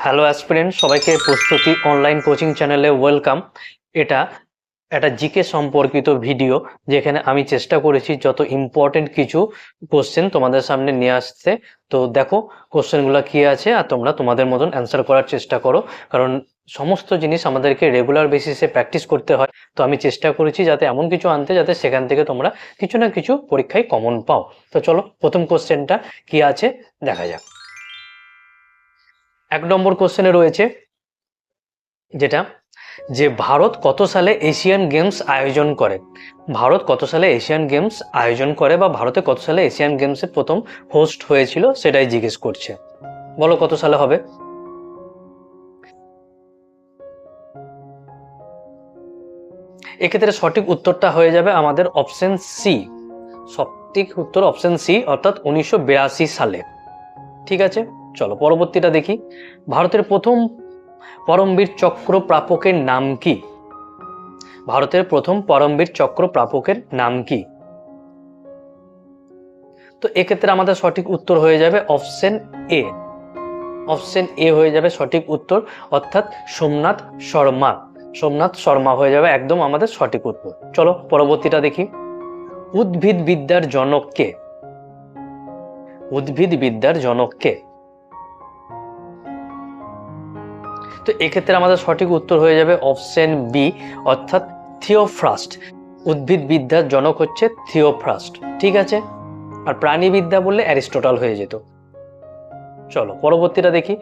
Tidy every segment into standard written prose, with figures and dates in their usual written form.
Hello aspirant, সবাইকে প্রস্তুতি online coaching চ্যানেলে ওয়েলকাম। এটা একটা জিকে সম্পর্কিত ভিডিও, যেখানে আমি চেষ্টা করেছি যত ইম্পর্টেন্ট কিছু কোশ্চেন তোমাদের সামনে নিয়ে আসতে। তো দেখো কোশ্চেনগুলো কি আছে, আর তোমরা তোমাদের মতন অ্যান্সার করার চেষ্টা করো, কারণ সমস্ত জিনিস আমাদেরকে রেগুলার বেসিসে প্র্যাকটিস করতে হয়। তো আমি চেষ্টা করেছি যাতে এমন কিছু আনতে যাতে সেখান থেকে তোমরা কিছু না কিছু পরীক্ষায় কমন পাও। তো চলো প্রথম কোশ্চেনটা কি আছে দেখা যাক। 1 নম্বর কোশ্চেনে রয়েছে যেটা, যে ভারত কত সালে এশিয়ান গেমস আয়োজন করে। ভারত কত সালে এশিয়ান গেমস আয়োজন করে, বা ভারতে কত সালে এশিয়ান গেমসের প্রথম হোস্ট হয়েছিল সেটাই জিজ্ঞেস করছে। বলো কত সালে হবে। এক্ষেত্রে সঠিক উত্তরটা হয়ে যাবে আমাদের অপশন সি। সঠিক উত্তর অপশন সি, অর্থাৎ 1982 সালে। ঠিক আছে, চলো পরবর্তীটা দেখি। ভারতের প্রথম পরমবীর চক্র প্রাপকের নাম কি? ভারতের প্রথম পরমবীর চক্র প্রাপকের নাম কি? তো এক্ষেত্রে আমাদের সঠিক উত্তর হয়ে যাবে অপশন এ। অপশন এ হয়ে যাবে সঠিক উত্তর, অর্থাৎ সোমনাথ শর্মা। সোমনাথ শর্মা হয়ে যাবে একদম আমাদের সঠিক উত্তর। চলো পরবর্তীটা দেখি। উদ্ভিদ বিদ্যার জনক কে? উদ্ভিদ বিদ্যার জনক কে? তো এক্ষেত্রে আমাদের সঠিক উত্তর হয়ে যাবে অপশন বি, অর্থাৎ থিওফ্রাস্ট। উদ্ভিদ বিদ্যার জনক হচ্ছে থিওফ্রাস্ট। ঠিক আছে, আর প্রাণীবিদ্যা বললে অ্যারিস্টটল হয়ে যেত। চলো পরবর্তীটা দেখি।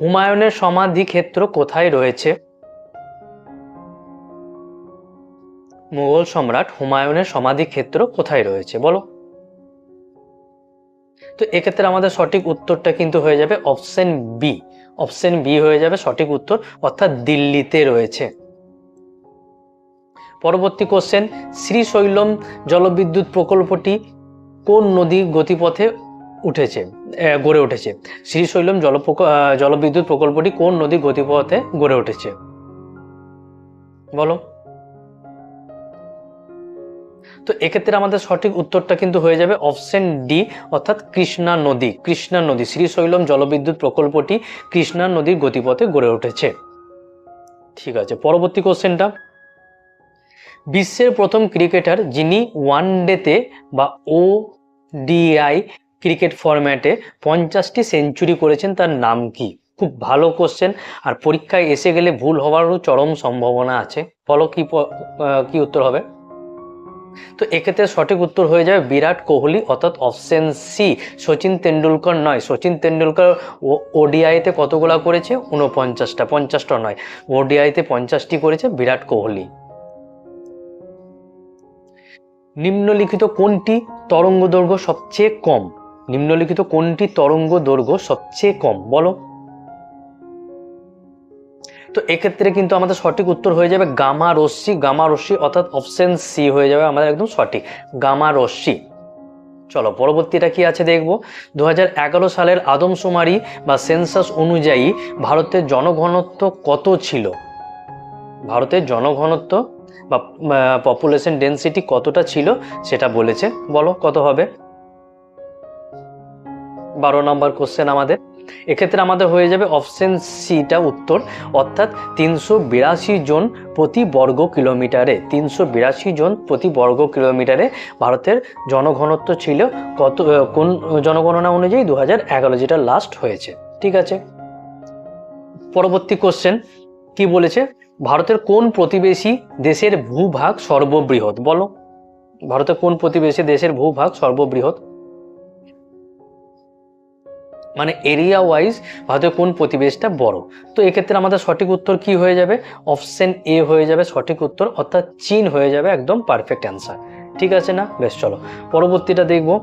হুমায়ুনের সমাধি ক্ষেত্র কোথায় রয়েছে? মুঘল সম্রাট হুমায়ুনের সমাধি ক্ষেত্র কোথায় রয়েছে বলো। তো এক্ষেত্রে আমাদের সঠিক উত্তরটা কিন্তু হয়ে যাবে অপশন বি। অপশন বি হয়ে যাবে সঠিক উত্তর, অর্থাৎ দিল্লিতে রয়েছে। পরবর্তী কোশ্চেন, শ্রীশৈলম জলবিদ্যুৎ প্রকল্পটি কোন নদীর গতিপথে গড়ে উঠেছে? শ্রীশৈলম জলবিদ্যুৎ প্রকল্পটি কোন নদীর গতিপথে গড়ে উঠেছে বলো। তো এক্ষেত্রে আমাদের সঠিক উত্তরটা কিন্তু হয়ে যাবে অপশন ডি, অর্থাৎ কৃষ্ণা নদী। কৃষ্ণা নদী, শ্রীশৈলম জলবিদ্যুৎ প্রকল্পটি কৃষ্ণা নদীর গতিপথে গড়ে উঠেছে। ঠিক আছে, পরবর্তী কোশ্চেনটা। বিশ্বের প্রথম ক্রিকেটার যিনি ওয়ানডেতে বা ওডিআই ক্রিকেট ফরম্যাটে 50টি সেঞ্চুরি করেছেন তার নাম কি? খুব ভালো কোশ্চেন, আর পরীক্ষায় এসে গেলে ভুল হওয়ারও চরম সম্ভাবনা আছে। বলো কি উত্তর হবে। তো এক্ষেত্রে সঠিক উত্তর হয়ে যাবে বিরাট কোহলি, অর্থাৎ অপশন সি। সচিন তেন্ডুলকর নয়। সচিন তেন্ডুলকর ওডিআইতে কতগুলা করেছে? 49টা। 50টা নয়, ওডিআইতে 50টি করেছে বিরাট কোহলি। নিম্নলিখিত কোনটি তরঙ্গ দৈর্ঘ্য সবচেয়ে কম? নিম্নলিখিত কোনটি তরঙ্গ দৈর্ঘ্য সবচেয়ে কম বলো। তো এক্ষেত্রে কিন্তু আমাদের সঠিক উত্তর হয়ে যাবে গামা রশ্মি। গামা রশ্মি, অর্থাৎ অপশন সি হয়ে যাবে আমাদের একদম সঠিক, গামা রশ্মি। চলো পরবর্তীটা কি আছে দেখবো। 2011 সালের আদমশুমারি বা সেন্সাস অনুযায়ী ভারতের জনঘনত্ব কত ছিল? ভারতের জনঘনত্ব বা পপুলেশন ডেন্সিটি কতটা ছিল সেটা বলেছে। বলো কত হবে। 12 নম্বর কোশ্চেন আমাদের। এক্ষেত্রে আমাদের হয়ে যাবে অপশন সিটা উত্তর, অর্থাৎ 382 জন প্রতি বর্গ কিলোমিটারে। 382 জন প্রতি বর্গ কিলোমিটারে ভারতের জনঘনত্ব ছিল। কোন জনগণনা অনুযায়ী? 2011, যেটা লাস্ট হয়েছে। ঠিক আছে, পরবর্তী কোশ্চেন কি বলেছে। ভারতের কোন প্রতিবেশী দেশের ভূভাগ সর্ববৃহৎ বলো। ভারতের কোন প্রতিবেশী দেশের ভূভাগ সর্ববৃহৎ, মানে এরিয়া ওয়াইজ ভারতের কোন প্রতিবেশটা বড়? তো এক্ষেত্রে আমাদের সঠিক উত্তর কি হয়ে যাবে? অপশন এ হয়ে যাবে সঠিক উত্তর, অর্থাৎ চীন হয়ে যাবে একদম পারফেক্ট অ্যান্সার। ঠিক আছে না? বেশ, চলো পরবর্তীটা দেখবো।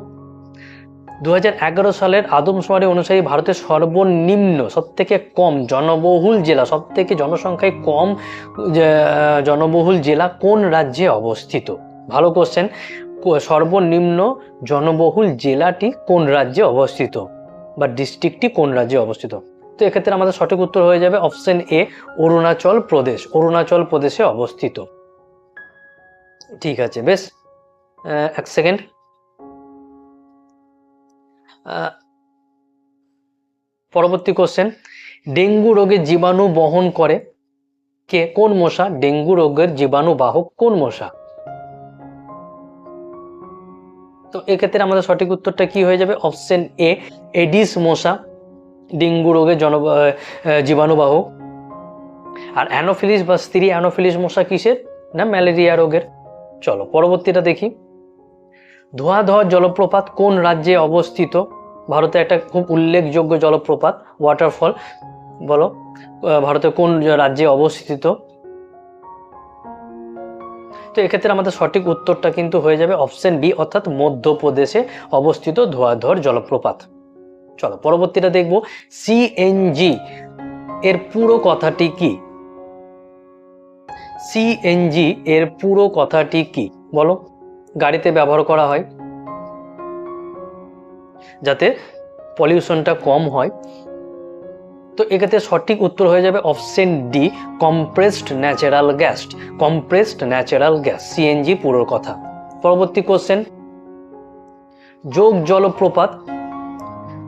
2011 সালের আদমশুমারি অনুযায়ী ভারতের সর্বনিম্ন সবথেকে কম জনবহুল জেলা, সবথেকে জনসংখ্যায় কম জনবহুল জেলা কোন রাজ্যে অবস্থিত? ভালো কোশ্চেন। সর্বনিম্ন জনবহুল জেলাটি কোন রাজ্যে অবস্থিত, বা ডিস্ট্রিক্টটি কোন রাজ্যে অবস্থিত? তো এক্ষেত্রে আমাদের সঠিক উত্তর হয়ে যাবে অপশন এ, অরুণাচল প্রদেশ। অরুণাচল প্রদেশে অবস্থিত। ঠিক আছে, বেশ, এক সেকেন্ড। পরবর্তী কোশ্চেন, ডেঙ্গু রোগের জীবাণু বহন করে কে? কোন মশা? ডেঙ্গু রোগের জীবাণু বাহক কোন মশা? তো এক্ষেত্রে আমাদের সঠিক উত্তরটা কি হয়ে যাবে? অপশন এ, এডিস মশা ডেঙ্গু রোগের জীবাণুবাহক। আর অ্যানোফিলিস বা স্ত্রী অ্যানোফিলিস মশা কিসের? না ম্যালেরিয়া রোগের। চলো পরবর্তীটা দেখি। ধোঁয়াধর জলপ্রপাত কোন রাজ্যে অবস্থিত? ভারতে একটা খুব উল্লেখযোগ্য জলপ্রপাত, ওয়াটারফল, বলো ভারতের কোন রাজ্যে অবস্থিত? তো এক্ষেত্রে আমাদের সঠিক উত্তরটা কিন্তু হয়ে যাবে অপশন বি, অর্থাৎ মধ্যপ্রদেশে অবস্থিত ধোঁয়াধর জলপ্রপাত। চলো পরবর্তীটা দেখব। সিএনজি এর পুরো কথাটি কি? সিএনজি এর পুরো কথাটি কি বলো? গাড়িতে ব্যবহার করা হয় যাতে পলিউশনটা কম হয়। তো এক্ষেত্রে সঠিক উত্তর হয়ে যাবে option D, compressed natural gas. Compressed natural gas CNG পুরো কথা। পরবর্তী কোশ্চেন, যোগ জলপ্রপাত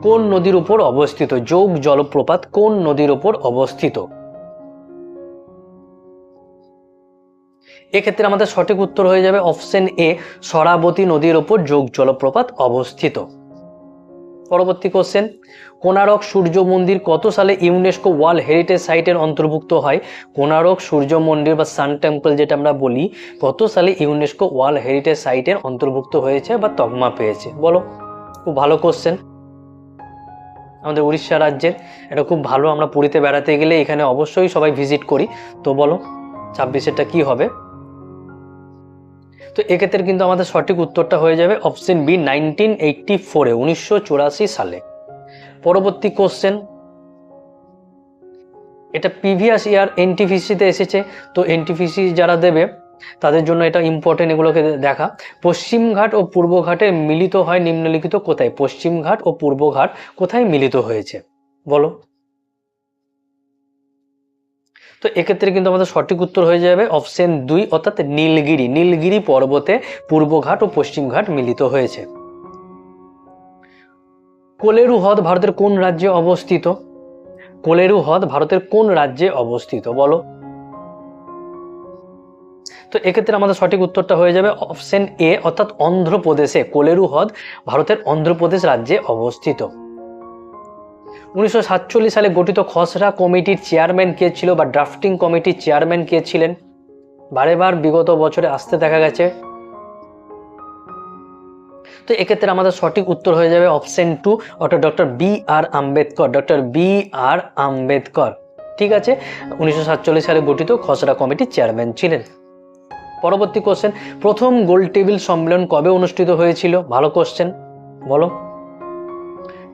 কোন নদীর উপর অবস্থিত? যোগ জলপ্রপাত কোন নদীর উপর অবস্থিত? এক্ষেত্রে আমাদের সঠিক উত্তর হয়ে যাবে অপশন এ, শরাবতী নদীর উপর যোগ জলপ্রপাত অবস্থিত। পরবর্তী কোশ্চেন, কোণারক সূর্য মন্দির কত সালে ইউনেস্কো ওয়ার্ল্ড হেরিটেজ সাইটের অন্তর্ভুক্ত হয়? কোণারক সূর্য মন্দির বা সান টেম্পল যেটা আমরা বলি, কত সালে ইউনেস্কো ওয়ার্ল্ড হেরিটেজ সাইটের অন্তর্ভুক্ত হয়েছে বা তকমা পেয়েছে? বলো। খুব ভালো কোশ্চেন, আমাদের উড়িষ্যা রাজ্যের। এটা খুব ভালো, আমরা পুরীতে বেড়াতে গেলে এখানে অবশ্যই সবাই ভিজিট করি। তো বলো 26-এরটা কি হবে? তো এক্ষেত্রে কিন্তু আমাদের সঠিক উত্তরটা হয়ে যাবে অপশন বি, 1984-এ, 1984 সালে। পরবর্তী কোশ্চেন, এটা প্রিভিয়াস ইয়ার এনটিপিসিতে এসেছে, তো এনটিপিসি যারা দেবে তাদের জন্য এটা ইম্পর্টেন্ট, এগুলোকে দেখা। পশ্চিমঘাট ও পূর্বঘাটে মিলিত হয় নিম্নলিখিত কোথায়? পশ্চিমঘাট ও পূর্বঘাট কোথায় মিলিত হয়েছে বলো? তো এক্ষেত্রে কিন্তু আমাদের সঠিক উত্তর হয়ে যাবে অপশন 2, অর্থাৎ নীলগিরি। নীলগিরি পর্বতে পূর্বঘাট ও পশ্চিমঘাট মিলিত হয়েছে। কোলেরু হ্রদ ভারতের কোন রাজ্যে অবস্থিত? কোলেরু হ্রদ ভারতের কোন রাজ্যে অবস্থিত বলো? তো এক্ষেত্রে আমাদের সঠিক উত্তরটা হয়ে যাবে অপশন এ, অর্থাৎ অন্ধ্রপ্রদেশে। কোলেরু হ্রদ ভারতের অন্ধ্রপ্রদেশ রাজ্যে অবস্থিত। 1947 সালে গঠিত খসড়া কমিটির চেয়ারম্যান কে ছিল বা ড্রাফটিং কমিটির চেয়ারম্যান কে ছিলেন? বারেবার বিগত বছরে আসতে দেখা গেছে। তো এক্ষেত্রে আমাদের সঠিক উত্তর হয়ে যাবে অপশন 2, অর্থাৎ ডক্টর বি আর আম্বেদকর। ডক্টর বি আর আম্বেদকর, ঠিক আছে, 1947 সালে গঠিত খসড়া কমিটির চেয়ারম্যান ছিলেন। পরবর্তী কোশ্চেন, প্রথম গোলটেবিল সম্মেলন কবে অনুষ্ঠিত হয়েছিল? ভালো কোশ্চেন, বলো।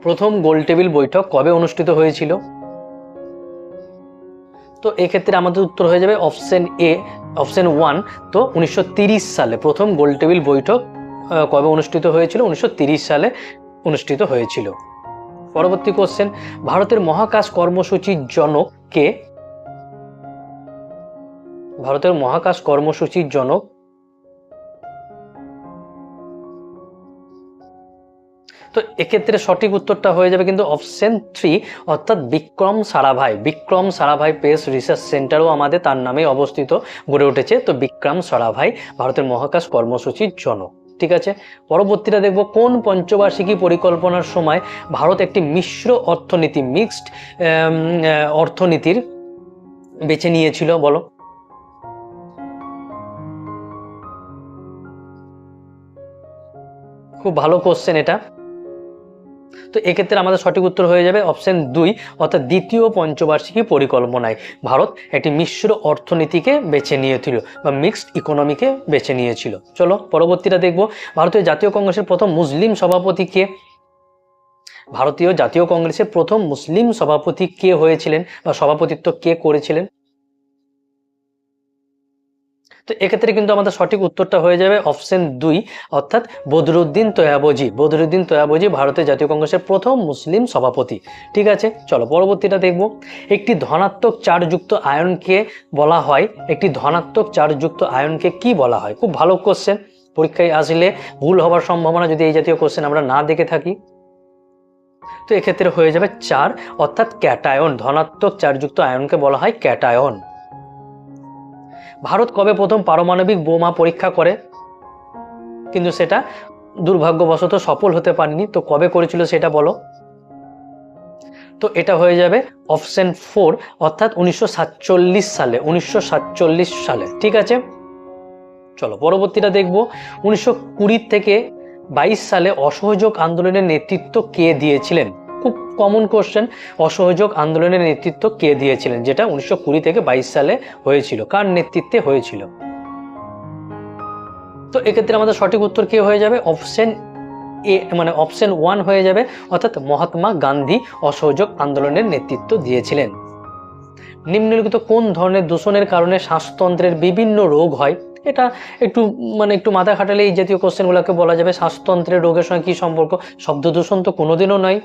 প্রথম গোলটেবিল বৈঠক কবে অনুষ্ঠিত হয়েছিল? তো এক্ষেত্রে আমাদের উত্তর হয়ে যাবে অপশন এ, অপশন 1, তো 1930 সালে প্রথম গোলটেবিল বৈঠক কবে অনুষ্ঠিত হয়েছিল? 1930 সালে অনুষ্ঠিত হয়েছিল। পরবর্তী কোশ্চেন, ভারতের মহাকাশ কর্মসূচির জনক কে? ভারতের মহাকাশ কর্মসূচির জনক? তো এক্ষেত্রে সঠিক উত্তরটা হয়ে যাবে কিন্তু অপশন 3, অর্থাৎ বিক্রম সারাভাই। বিক্রম সারাভাই স্পেস রিসার্চ সেন্টারও আমাদের তার নামে অবস্থিত, গড়ে উঠেছে। তো বিক্রম সারাভাই ভারতের মহাকাশ কর্মসূচির জনক, ঠিক আছে। পরবর্তীটা দেখব, কোন পঞ্চবার্ষিকী পরিকল্পনার সময় ভারত একটি মিশ্র অর্থনীতি, মিক্সড অর্থনীতির বেছে নিয়েছিল বলো? খুব ভালো কোশ্চেন এটা। তো এক্ষেত্রে আমাদের সঠিক উত্তর হয়ে যাবে অপশন 2, অর্থাৎ দ্বিতীয় পঞ্চবার্ষিকী পরিকল্পনায় ভারত একটি মিশ্র অর্থনীতিকে বেছে নিয়েছিল বা মিক্সড ইকোনমিকে বেছে নিয়েছিল। চলো পরবর্তীটা দেখব, ভারতীয় জাতীয় কংগ্রেসের প্রথম মুসলিম সভাপতি কে? ভারতীয় জাতীয় কংগ্রেসের প্রথম মুসলিম সভাপতি কে হয়েছিলেন বা সভাপতিত্ব কে করেছিলেন? তো এক্ষেত্রে কিন্তু আমাদের সঠিক উত্তরটা হয়ে যাবে অপশন 2, অর্থাৎ বদরুদ্দিন তয়াবজি। বদরুদ্দিন তয়াবজি ভারতের জাতীয় কংগ্রেসের প্রথম মুসলিম সভাপতি, ঠিক আছে। চলো পরবর্তীটা দেখব, একটি ধনাত্মক চার্জযুক্ত আয়নকে বলা হয়, একটি ধনাত্মক চার্জযুক্ত আয়নকে কি বলা হয়? খুব ভালো কোশ্চেন, পরীক্ষায় আসলে ভুল হওয়ার সম্ভাবনা যদি এই জাতীয় কোশ্চেন আমরা না দেখে থাকি। তো এক্ষেত্রে হয়ে যাবে 4, অর্থাৎ ক্যাটায়ন। ধনাত্মক চার্জযুক্ত আয়নকে বলা হয় ক্যাটায়ন। ভারত কবে প্রথম পারমাণবিক বোমা পরীক্ষা করে? কিন্তু সেটা দুর্ভাগ্যবশত সফল হতে পারেনি। তো কবে করেছিল সেটা বলো। তো এটা হয়ে যাবে অপশন 4, অর্থাৎ 1947 সালে। 1947 সালে, ঠিক আছে। চলো পরবর্তীটা দেখব। 1920 থেকে 22 সালে অসহযোগ আন্দোলনের নেতৃত্ব কে দিয়েছিলেন? খুব কমন কোশ্চেন, অসহযোগ আন্দোলনের নেতৃত্ব কে দিয়েছিলেন, যেটা 1920 থেকে 22 সালে হয়েছিল। কার নেতৃত্বে হয়েছিল? তো এক্ষেত্রে আমাদের সঠিক উত্তর কি হয়ে যাবে? অপশন এ, মানে অপশন 1 হয়ে যাবে, অর্থাৎ মহাত্মা গান্ধী অসহযোগ আন্দোলনের নেতৃত্ব দিয়েছিলেন। নিম্নলিখিত কোন ধরনের দূষণের কারণে শ্বাসতন্ত্রের বিভিন্ন রোগ হয়? এটা একটু মাথা খাটালে এই জাতীয় কোশ্চেনগুলোকে বলা যাবে। শ্বাসতন্ত্রের রোগের সঙ্গে কি সম্পর্ক? শব্দ দূষণ তো কোনোদিনও নয়,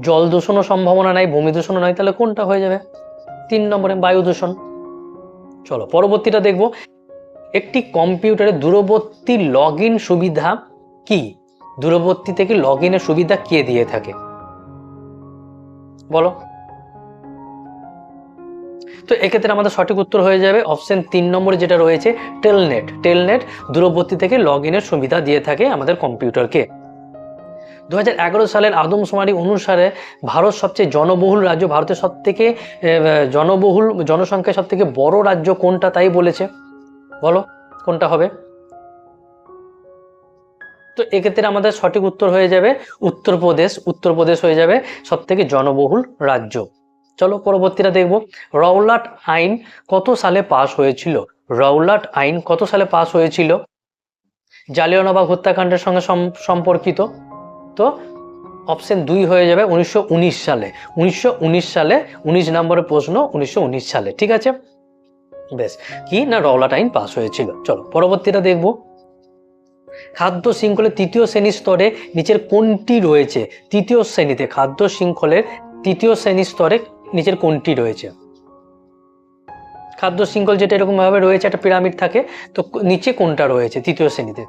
জল দূষণও সম্ভাবনা নাই, ভূমি দূষণও নয়, তাহলে কোনটা হয়ে যাবে? 3 নম্বরে বায়ু দূষণ। চলো পরবর্তীটা দেখব। একটি কম্পিউটারে দূরবর্তী লগ ইন সুবিধা কি? দূরবর্তী থেকে লগ ইনের সুবিধা কে দিয়ে থাকে বলো। তো এক্ষেত্রে আমাদের সঠিক উত্তর হয়ে যাবে অপশন 3 নম্বরে যেটা রয়েছে, টেলনেট। টেলনেট দূরবর্তী থেকে লগ ইনের সুবিধা দিয়ে থাকে আমাদের কম্পিউটারকে। 2011 সালের আদমশুমারি অনুসারে ভারত সবচেয়ে জনবহুল রাজ্য। ভারতের সব থেকে জনবহুল, জনসংখ্যার সব থেকে বড় রাজ্য কোনটা তাই বলেছে, বলো কোনটা হবে? তো এক্ষেত্রে আমাদের সঠিক উত্তর হয়ে যাবে উত্তরপ্রদেশ। উত্তরপ্রদেশ হয়ে যাবে সব থেকে জনবহুল রাজ্য। চলো পরবর্তীটা দেখব। রাওলাট আইন কত সালে পাস হয়েছিল? রাওলাট আইন কত সালে পাস হয়েছিল? জালিয়ানওয়ালাবাগ হত্যাকাণ্ডের সঙ্গে সম্পর্কিত। তো অপশন 2 হয়ে যাবে 1919 সালে। 1919 সালে, 19 নম্বরের প্রশ্ন, 1919 সালে, ঠিক আছে। বেশ, কি না রাওলাট আইন পাস হয়েছিল। চলো পরবর্তীটা দেখব। খাদ্য শৃঙ্খলের তৃতীয় শ্রেণীর স্তরে নিচের কোনটি রয়েছে? তৃতীয় শ্রেণীতে, খাদ্য শৃঙ্খলের তৃতীয় শ্রেণীর স্তরে নিচের কোনটি রয়েছে? খাদ্য শৃঙ্খল যেটা এরকম ভাবে রয়েছে, একটা পিরামিড থাকে, তো নিচে কোনটা রয়েছে তৃতীয় শ্রেণীতে?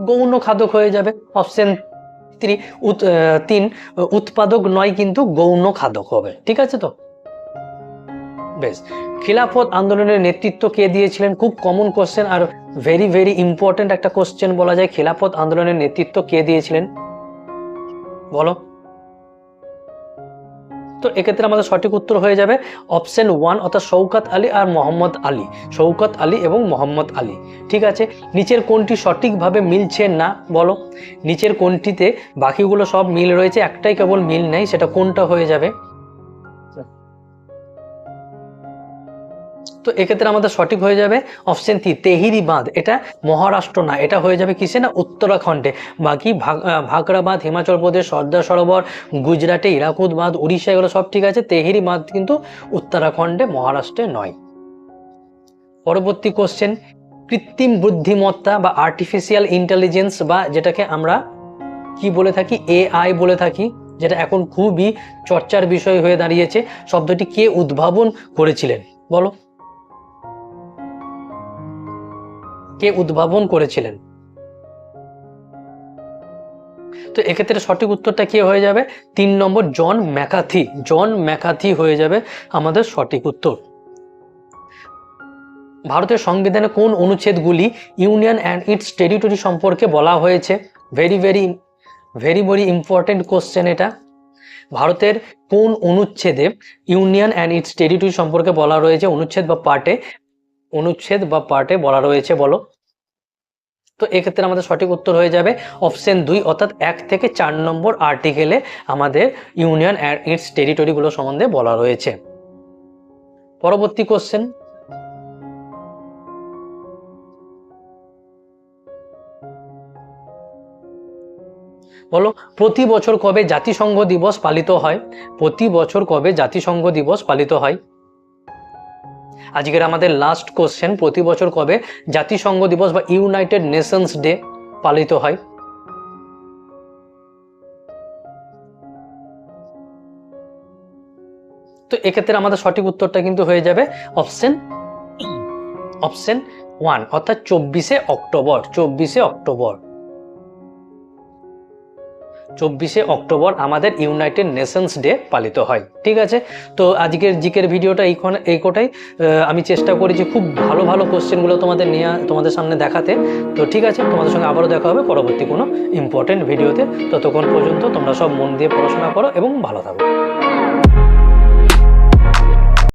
গৌণ খাদক হয়ে যাবে অপশন 3। উৎপাদক নয়, কিন্তু গৌণ খাদক হবে, ঠিক আছে। তো বেশ, খিলাফত আন্দোলনের নেতৃত্ব কে দিয়েছিলেন? খুব common question are very very important একটা কোশ্চেন বলা যায়। খিলাফত আন্দোলনের নেতৃত্ব কে দিয়েছিলেন বলো। তো এক্ষেত্রে আমাদের সঠিক উত্তর হয়ে যাবে অপশন 1, অর্থাৎ শওকত আলী আর মোহাম্মদ আলী। শওকত আলী এবং মোহাম্মদ আলী, ঠিক আছে। নিচের কোনটি সঠিকভাবে মিলছে না বলো। নিচের কোনটিতে বাকিগুলো সব মিল রয়েছে, একটাই কেবল মিল নেই, সেটা কোনটা হয়ে যাবে? তো এক্ষেত্রে আমাদের সঠিক হয়ে যাবে অপশন 3, তেহিরি বাঁধ। এটা মহারাষ্ট্র না, এটা হয়ে যাবে কিসে না উত্তরাখণ্ডে। বাকি ভাকরা বাঁধ হিমাচল প্রদেশ, সর্দার সরোবর গুজরাটে, হীরাকুদ বাঁধ উড়িষ্যা, এগুলো সব ঠিক আছে। তেহিরি বাঁধ কিন্তু উত্তরাখণ্ডে, মহারাষ্ট্রে নয়। পরবর্তী কোশ্চেন, কৃত্রিম বুদ্ধিমত্তা বা আর্টিফিশিয়াল ইন্টেলিজেন্স, বা যেটাকে আমরা কি বলে থাকি, এআই বলে থাকি, যেটা এখন খুবই চর্চার বিষয় হয়ে দাঁড়িয়েছে, শব্দটি কে উদ্ভাবন করেছিলেন বলো। কে উদ্ভাবন করেছিলেন? তো এক্ষেত্রে সঠিক উত্তরটা কি হয়ে যাবে? 3 নম্বর, জন ম্যাকার্থি। জন ম্যাকার্থি হয়ে যাবে আমাদের সঠিক উত্তর। ভারতের সংবিধানে কোন অনুচ্ছেদগুলি ইউনিয়ন অ্যান্ড ইটস টেরিটরি সম্পর্কে বলা হয়েছে? Very very very very important question এটা। ভারতের কোন অনুচ্ছেদে ইউনিয়ন অ্যান্ড ইটস টেরিটরি সম্পর্কে বলা রয়েছে? অনুচ্ছেদ বা পার্টে বলা রয়েছে বলো। তো এক্ষেত্রে আমাদের সঠিক উত্তর হয়ে যাবে অপশন 2, অর্থাৎ 1 থেকে 4 নম্বর আর্টিকেলে আমাদের ইউনিয়ন অ্যান্ড ইটস টেরিটরিগুলো সম্বন্ধে বলা রয়েছে। পরবর্তী কোশ্চেন, বলো প্রতি বছর কবে জাতিসংঘ দিবস পালিত হয়? প্রতি বছর কবে জাতিসংঘ দিবস পালিত হয়? আজকের আমাদের লাস্ট কোশ্চেন, প্রতি বছর কবে জাতিসংঘ দিবস বা ইউনাইটেড নেশনস ডে পালিত হয়? তো এক্ষেত্রে আমাদের সঠিক উত্তরটা কিন্তু হয়ে যাবে অপশন 1, অর্থাৎ 24শে অক্টোবর। 24শে অক্টোবর। 24শে অক্টোবর আমাদের ইউনাইটেড নেশনস ডে পালিত হয়। ঠিক আছে, তো আজকের জিকের ভিডিওটা এই কোটাই। আমি চেষ্টা করেছি খুব ভালো ভালো কোশ্চেনগুলো তোমাদের সামনে দেখাতে। তো ঠিক আছে, তোমাদের সঙ্গে আবারও দেখা হবে পরবর্তী কোনো ইম্পর্টেন্ট ভিডিওতে। ততক্ষণ পর্যন্ত তোমরা সব মন দিয়ে পড়াশোনা করো এবং ভালো থাকো।